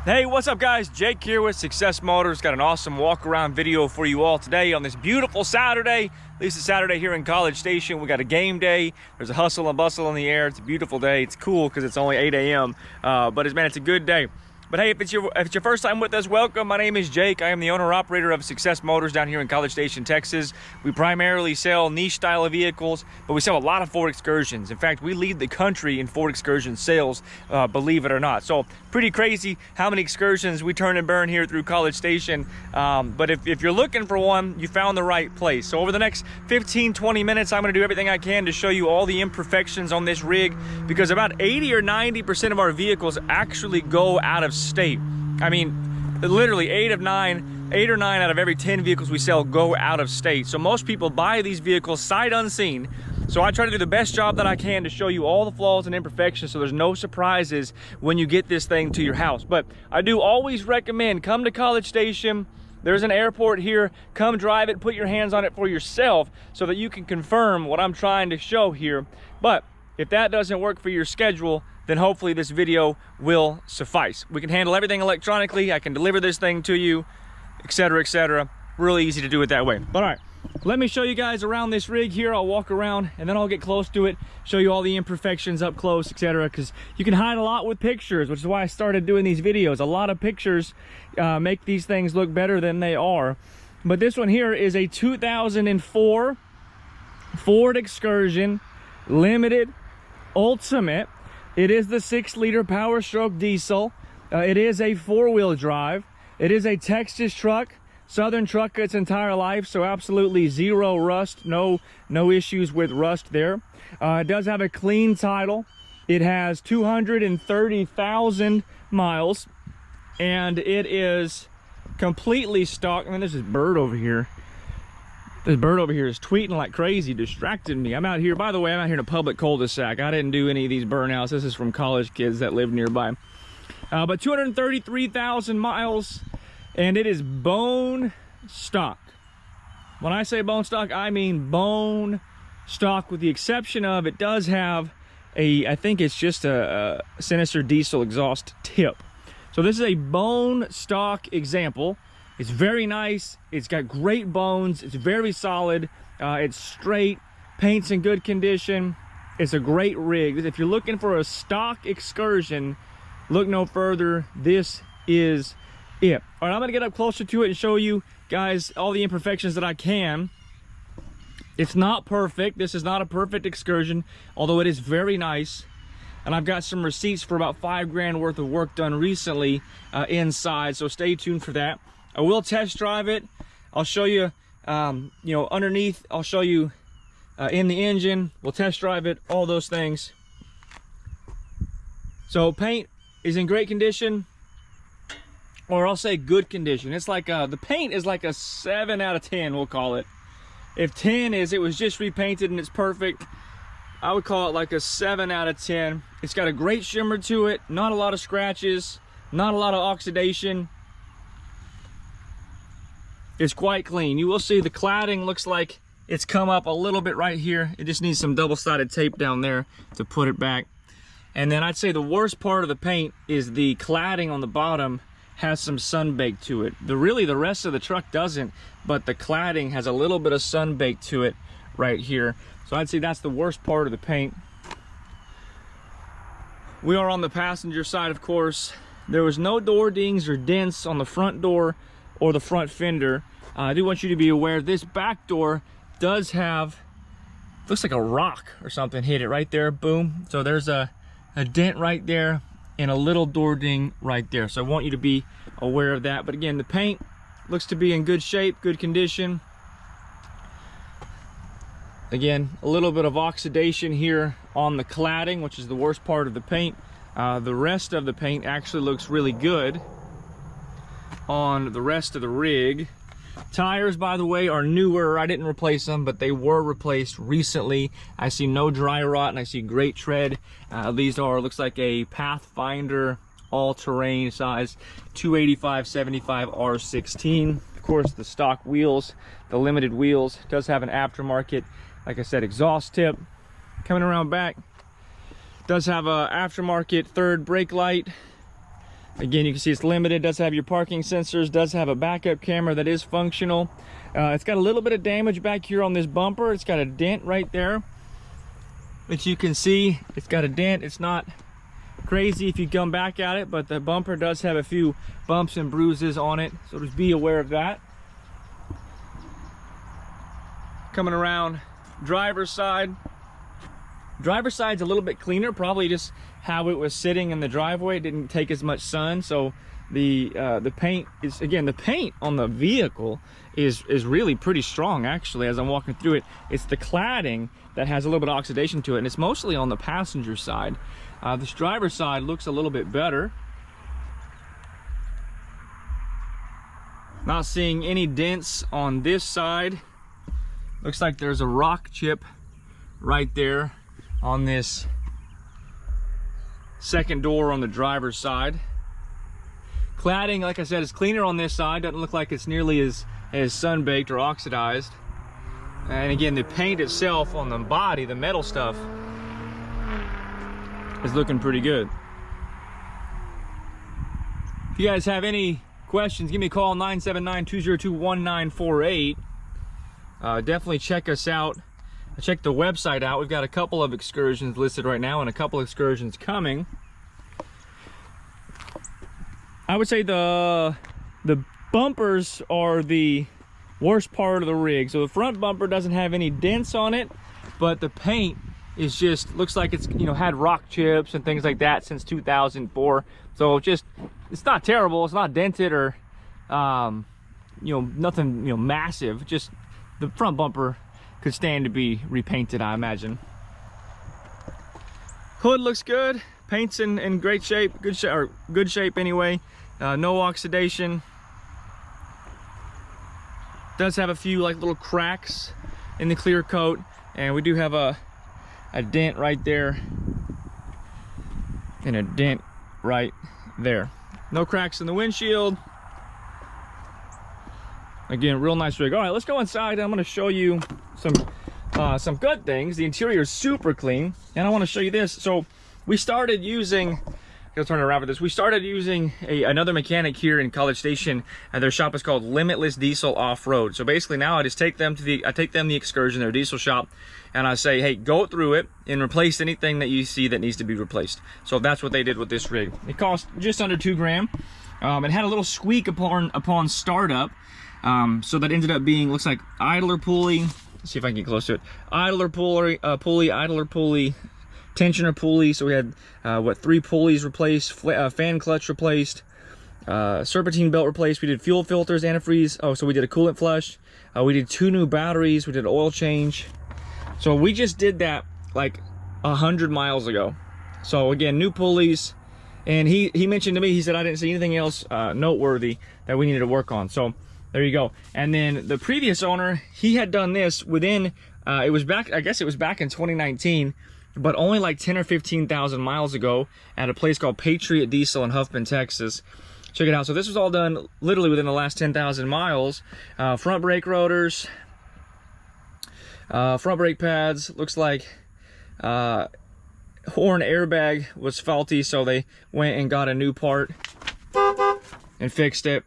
Hey, what's up guys? Jake here with Success Motors. Got an awesome walk around video for you all today on this beautiful Saturday. At least it's Saturday here in College Station. We got a game day. There's a hustle and bustle in the air. It's a beautiful day. It's cool because it's only 8 a.m. But it's a good day. But hey, if it's your first time with us, welcome. My name is Jake. I am the owner-operator of Success Motors down here in College Station, Texas. We primarily sell niche style of vehicles, but we sell a lot of Ford Excursions. In fact, we lead the country in Ford Excursion sales, believe it or not. So pretty crazy how many Excursions we turn and burn here through College Station. But if you're looking for one, you found the right place. So over the next 15-20 minutes, I'm going to do everything I can to show you all the imperfections on this rig, because about 80 or 90% of our vehicles actually go out of state. I mean, literally 8 or 9 out of every 10 vehicles we sell go out of state. So most people buy these vehicles sight unseen. So I try to do the best job that I can to show you all the flaws and imperfections so there's no surprises when you get this thing to your house. But I do always recommend come to College Station. There's an airport here. Come drive it, put your hands on it for yourself so that you can confirm what I'm trying to show here. But if that doesn't work for your schedule, then hopefully this video will suffice. We can handle everything electronically. I can deliver this thing to you, etc., etc. Really easy to do it that way. But all right, let me show you guys around this rig here. I'll walk around and then I'll get close to it, show you all the imperfections up close, etc. Because you can hide a lot with pictures, which is why I started doing these videos. A lot of pictures make these things look better than they are. But this one here is a 2004 Ford Excursion Limited Ultimate. It is the 6-liter Powerstroke diesel. It is a 4-wheel drive. It is a Texas truck, Southern truck its entire life, so absolutely zero rust, no issues with rust there. It does have a clean title. It has 230,000 miles, and it is completely stock. I mean, there's this bird over here. This bird over here is tweeting like crazy, distracting me. I'm out here, by the way, I'm out here in a public cul-de-sac. I didn't do any of these burnouts. This is from college kids that live nearby. But 233,000 miles, and it is bone stock. When I say bone stock, I mean bone stock, with the exception of it does have I think it's just a Sinister diesel exhaust tip. So this is a bone stock example. It's very nice. It's got great bones. It's very solid. It's straight. Paint's in good condition. It's a great rig. If you're looking for a stock Excursion, look no further. This is it. All right, I'm gonna get up closer to it and show you guys all the imperfections that I can. It's not perfect. This is not a perfect Excursion, although it is very nice. And I've got some receipts for about $5 grand worth of work done recently inside, so stay tuned for that. I will test drive it. I'll show you, underneath. I'll show you in the engine. We'll test drive it, all those things. So paint is in great condition, or I'll say good condition. It's like the paint is like a 7 out of 10, we'll call it. If 10 is it was just repainted and it's perfect, I would call it like a 7 out of 10. It's got a great shimmer to it, not a lot of scratches, not a lot of oxidation. It's quite clean. You will see the cladding looks like it's come up a little bit right here. It just needs some double-sided tape down there to put it back. And then I'd say the worst part of the paint is the cladding on the bottom has some sunbake to it. The rest of the truck doesn't, but the cladding has a little bit of sunbake to it right here. So I'd say that's the worst part of the paint. We are on the passenger side, of course. There was no door dings or dents on the front door or the front fender. I do want you to be aware this back door does have, looks like a rock or something hit it right there, boom. So there's a dent right there and a little door ding right there. So I want you to be aware of that. But again, the paint looks to be in good shape, good condition. Again, a little bit of oxidation here on the cladding, which is the worst part of the paint. The rest of the paint actually looks really good on the rest of the rig. Tires, by the way, are newer. I didn't replace them, but they were replaced recently. I see no dry rot and I see great tread. These are, looks like a Pathfinder all-terrain size 285/75 R16. Of course, the stock wheels, the limited wheels, does have an aftermarket, like I said, exhaust tip. Coming around back, does have a aftermarket third brake light. Again, you can see it's limited, does have your parking sensors, does have a backup camera that is functional. It's got a little bit of damage back here on this bumper. It's got a dent right there, which you can see. It's got a dent. It's not crazy if you come back at it, but the bumper does have a few bumps and bruises on it, so just be aware of that. Coming around driver's side. Driver's side's a little bit cleaner, probably just how it was sitting in the driveway. It didn't take as much sun, so the paint is, again, the paint on the vehicle is really pretty strong actually. As I'm walking through it, it's the cladding that has a little bit of oxidation to it, and it's mostly on the passenger side. This driver's side looks a little bit better. Not seeing any dents on this side. Looks like there's a rock chip right there on this second door on the driver's side. Cladding, like I said, is cleaner on this side. Doesn't look like it's nearly as sun-baked or oxidized. And again, the paint itself on the body, the metal stuff, is looking pretty good. If you guys have any questions, give me a call, 979-202-1948. Definitely check us out. Check the website out. We've got a couple of excursions listed right now and a couple of excursions coming. I would say the bumpers are the worst part of the rig. So the front bumper doesn't have any dents on it, but the paint is just, looks like it's, you know, had rock chips and things like that since 2004. So just, it's not terrible. It's not dented or, you know, nothing, you know, massive. Just the front bumper could stand to be repainted, I imagine. Hood looks good. Paint's in great shape, good shape anyway. No oxidation. Does have a few like little cracks in the clear coat, and we do have a dent right there and a dent right there. No cracks in the windshield. Again, real nice rig. All right, let's go inside. I'm going to show you some good things. The interior is super clean, and I want to show you this. So we started using, I'll turn it around for this. We started using another mechanic here in College Station, and their shop is called Limitless Diesel Off-Road. So basically now I just take them to the Excursion, their diesel shop, and I say, hey, go through it and replace anything that you see that needs to be replaced. So that's what they did with this rig. It cost just under $2 grand. It had a little squeak upon startup. So that ended up being, looks like idler pulley. Let's see if I can get close to it. Idler pulley, idler pulley, tensioner pulley. So we had, 3 pulleys replaced, fan clutch replaced, serpentine belt replaced. We did fuel filters, antifreeze. Oh, so we did a coolant flush. We did 2 new batteries. We did oil change. So we just did that like 100 miles ago. So again, new pulleys. And he mentioned to me, he said, I didn't see anything else noteworthy that we needed to work on. So there you go. And then the previous owner, he had done this within, it was back, I guess it was back in 2019, but only like 10 or 15,000 miles ago at a place called Patriot Diesel in Huffman, Texas. Check it out. So this was all done literally within the last 10,000 miles. Front brake rotors, front brake pads, looks like horn airbag was faulty, so they went and got a new part and fixed it.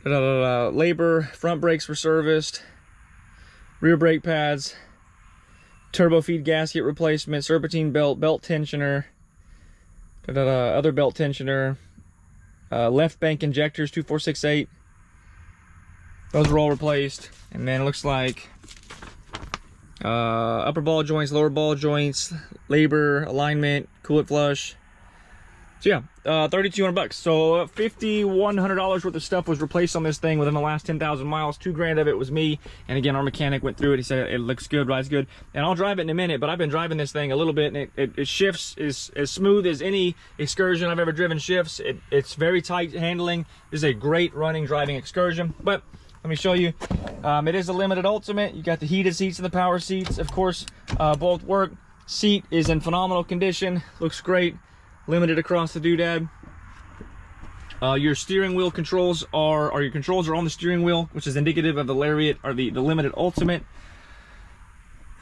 Labor, front brakes were serviced, rear brake pads, turbo feed gasket replacement, serpentine belt, belt tensioner, other belt tensioner, left bank injectors 2468. Those were all replaced. And then it looks like upper ball joints, lower ball joints, labor, alignment, coolant flush. So yeah, $3,200. So $5,100 worth of stuff was replaced on this thing within the last 10,000 miles. $2 grand of it was me. And again, our mechanic went through it. He said it looks good, rides good. And I'll drive it in a minute, but I've been driving this thing a little bit, and it shifts as smooth as any Excursion I've ever driven shifts. It's very tight handling. This is a great running, driving Excursion. But let me show you. It is a limited ultimate. You got the heated seats and the power seats. Of course, both work. Seat is in phenomenal condition. Looks great. Limited across the doodad. Your steering wheel controls are, your controls are on the steering wheel, which is indicative of the Lariat or the limited ultimate.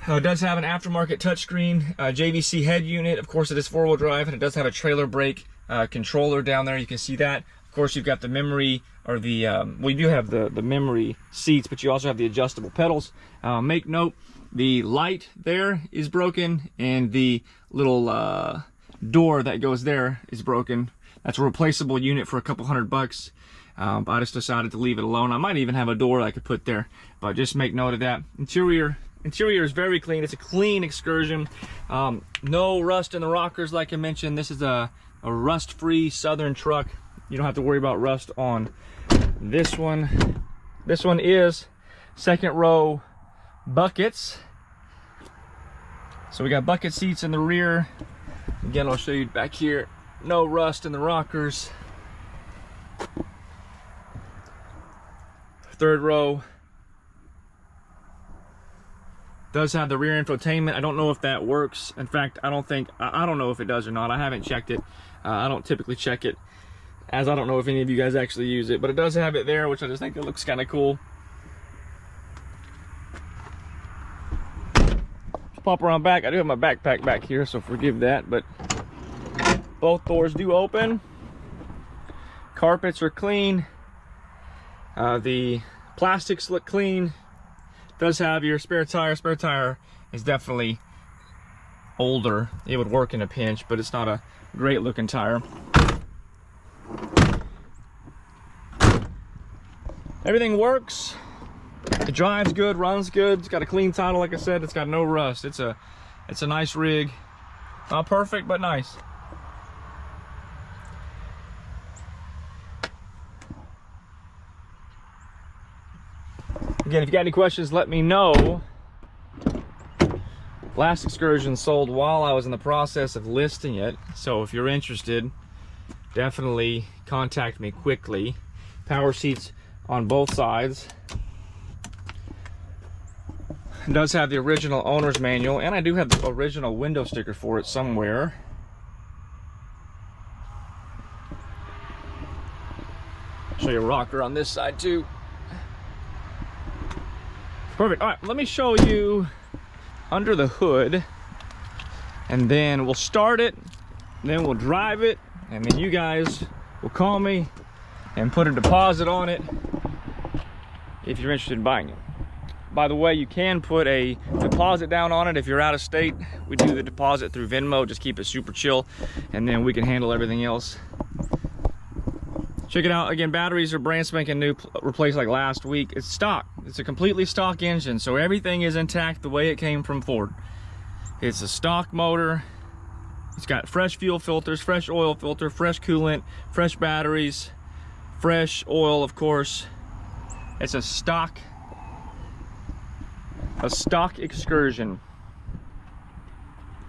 It does have an aftermarket touchscreen, JVC head unit. Of course, it is 4-wheel drive, and it does have a trailer brake controller down there. You can see that. Of course, you've got the memory, or the, well, you do have the memory seats, but you also have the adjustable pedals. Make note, the light there is broken, and the little door that goes there is broken. That's a replaceable unit for a couple $100. But I just decided to leave it alone. I might even have a door I could put there, but just make note of that. Interior is very clean. It's a clean Excursion. No rust in the rockers, like I mentioned. This is a rust-free Southern truck. You don't have to worry about rust on this one. This one is second row buckets. So we got bucket seats in the rear. Again, I'll show you back here. No rust in the rockers. Third row does have the rear infotainment. I don't know if that works. In fact, I don't know if it does or not. I haven't checked it. I don't typically check it, as I don't know if any of you guys actually use it, but it does have it there, which I just think it looks kind of cool. Let's pop around back. I do have my backpack back here, so forgive that, but both doors do open. Carpets are clean. The plastics look clean. Does have your spare tire. Spare tire is definitely older. It would work in a pinch, but it's not a great looking tire. Everything works. It drives good, runs good. It's got a clean title, like I said. It's got no rust. It's a nice rig. Not perfect, but nice. Again, if you got any questions, let me know. Last Excursion sold while I was in the process of listing it, so if you're interested, definitely contact me quickly. Power seats on both sides. It does have the original owner's manual, and I do have the original window sticker for it somewhere. Show you a rocker on this side too. Perfect. All right, let me show you under the hood, and then we'll start it, then we'll drive it, and then you guys will call me and put a deposit on it if you're interested in buying it. By the way, you can put a deposit down on it if you're out of state. We do the deposit through Venmo. Just keep it super chill, and then we can handle everything else. Check it out. Again, batteries are brand spanking new, replaced like last week. It's stock. It's a completely stock engine, so everything is intact the way it came from Ford. It's a stock motor. It's got fresh fuel filters, fresh oil filter, fresh coolant, fresh batteries, fresh oil, of course. It's a stock Excursion.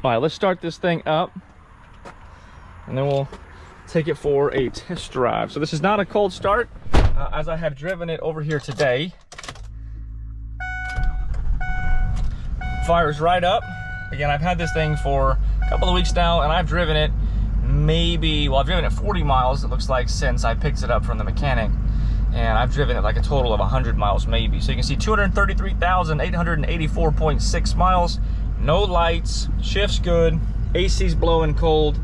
All right, let's start this thing up, and then we'll take it for a test drive. So this is not a cold start, as I have driven it over here today. Fires right up. Again, I've had this thing for a couple of weeks now, and I've driven it I've driven it 40 miles, it looks like, since I picked it up from the mechanic. And I've driven it like a total of 100 miles maybe. So you can see 233,884.6 miles. No lights, shifts good, AC's blowing cold,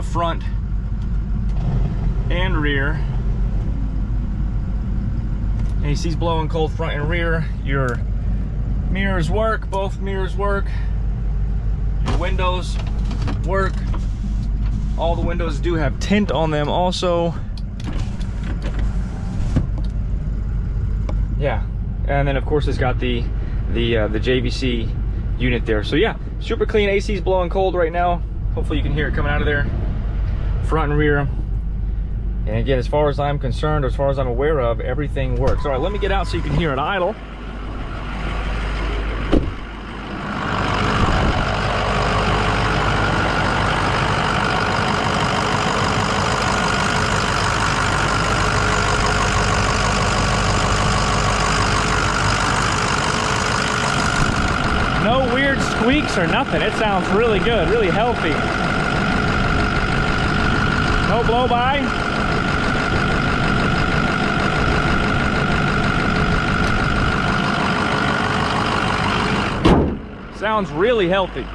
front and rear. AC's blowing cold front and rear. Your mirrors work, both mirrors work. Your windows work. All the windows do have tint on them also. Yeah, and then of course it's got the JVC unit there. So yeah, super clean. AC's blowing cold right now. Hopefully you can hear it coming out of there. Front and rear. And again, as far as I'm concerned, as far as I'm aware of, everything works. All right, let me get out so you can hear it idle. No weird squeaks or nothing. It sounds really good, really healthy. No blow by. Sounds really healthy.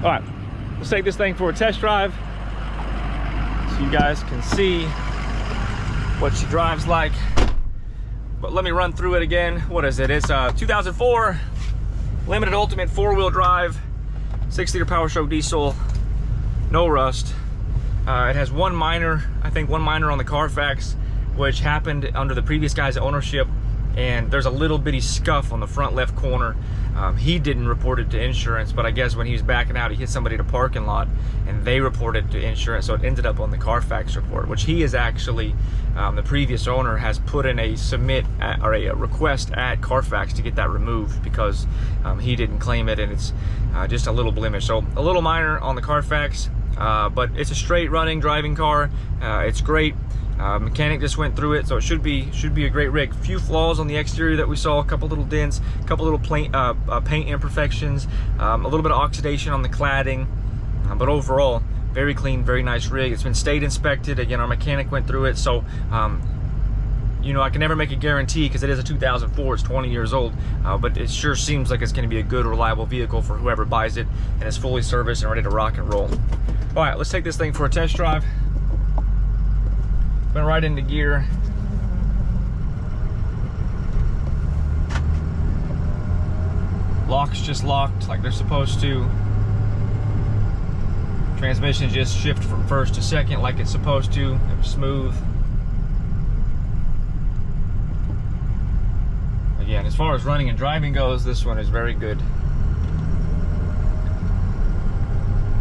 All right, let's take this thing for a test drive so you guys can see what she drives like. But let me run through it again. What is it? It's a 2004 Limited Ultimate 4-wheel drive, 6-liter Powerstroke diesel, no rust. It has one minor on the Carfax, which happened under the previous guy's ownership, and there's a little bitty scuff on the front left corner. He didn't report it to insurance, but I guess when he was backing out, he hit somebody at a parking lot, and they reported it to insurance, so it ended up on the Carfax report, which he is actually, the previous owner has put in a a request at Carfax to get that removed because he didn't claim it, and it's just a little blemish. So a little minor on the Carfax, but it's a straight running driving car. It's great. Mechanic just went through it, so it should be a great rig. Few flaws on the exterior that we saw, a couple little dents, a couple little paint imperfections, a little bit of oxidation on the cladding, but overall very clean, very nice rig. It's been state inspected. Again, our mechanic went through it, so you know, I can never make a guarantee because it is a 2004, it's 20 years old, but it sure seems like it's going to be a good, reliable vehicle for whoever buys it, and it's fully serviced and ready to rock and roll. All right, let's take this thing for a test drive. Went right into gear. Locks just locked like they're supposed to. Transmission just shift from first to second like it's supposed to. It was smooth. Again, as far as running and driving goes, this one is very good.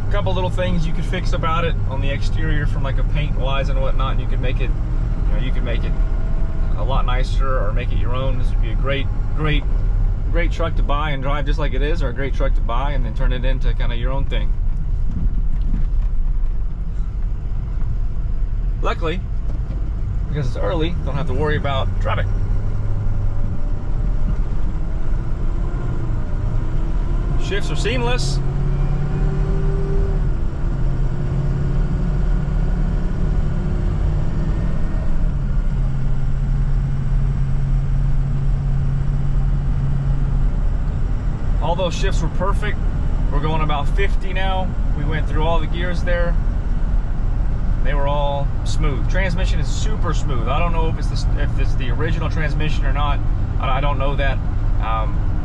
A couple little things you could fix about it on the exterior from like a paint wise and whatnot, and you could make it, you know, you could make it a lot nicer or make it your own. This would be a great truck to buy and drive just like it is, or a great truck to buy and then turn it into kind of your own thing. Luckily, because it's early, don't have to worry about traffic. Shifts are seamless. All those shifts were perfect. We're going about 50 now. We went through all the gears there. They were all smooth. Transmission is super smooth. I don't know if it's the original transmission or not. I don't know that,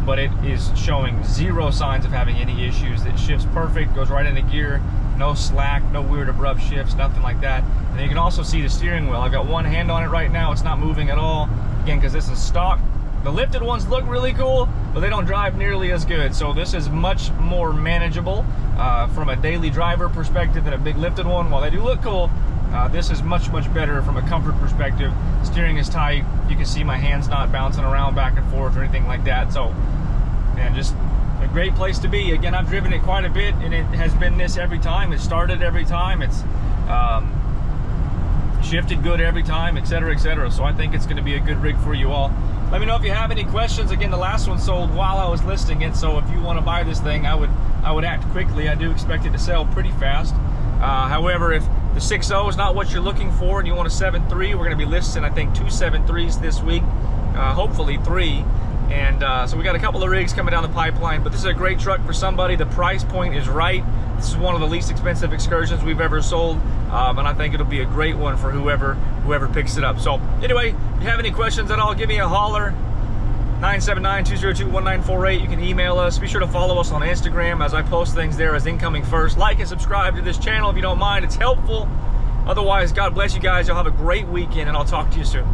but it is showing zero signs of having any issues. It shifts perfect, goes right into gear, no slack, no weird abrupt shifts, nothing like that. And you can also see the steering wheel. I've got one hand on it right now. It's not moving at all. Again, because this is stock. The lifted ones look really cool, but they don't drive nearly as good. So this is much more manageable from a daily driver perspective than a big lifted one. While they do look cool, this is much better from a comfort perspective. Steering is tight. You can see my hands not bouncing around back and forth or anything like that. So, man, just a great place to be. Again, I've driven it quite a bit, and it has been this every time. It started every time. It's shifted good every time, etc., etc. So I think it's going to be a good rig for you all. Let me know if you have any questions. Again, the last one sold while I was listing it, so if you want to buy this thing, I would act quickly. I do expect it to sell pretty fast. However, if the 6.0 is not what you're looking for and you want a 7.3, we're going to be listing, I think, 2 7.3s this week, hopefully 3. And so we got a couple of rigs coming down the pipeline, but this is a great truck for somebody. The price point is right. This is one of the least expensive Excursions we've ever sold, and I think it'll be a great one for whoever picks it up. So anyway, if you have any questions at all, give me a holler. 979-202-1948. You can email us. Be sure to follow us on Instagram as I post things there as incoming first. Like and subscribe to this channel if you don't mind. It's helpful. Otherwise, God bless you guys. You'll have a great weekend, and I'll talk to you soon.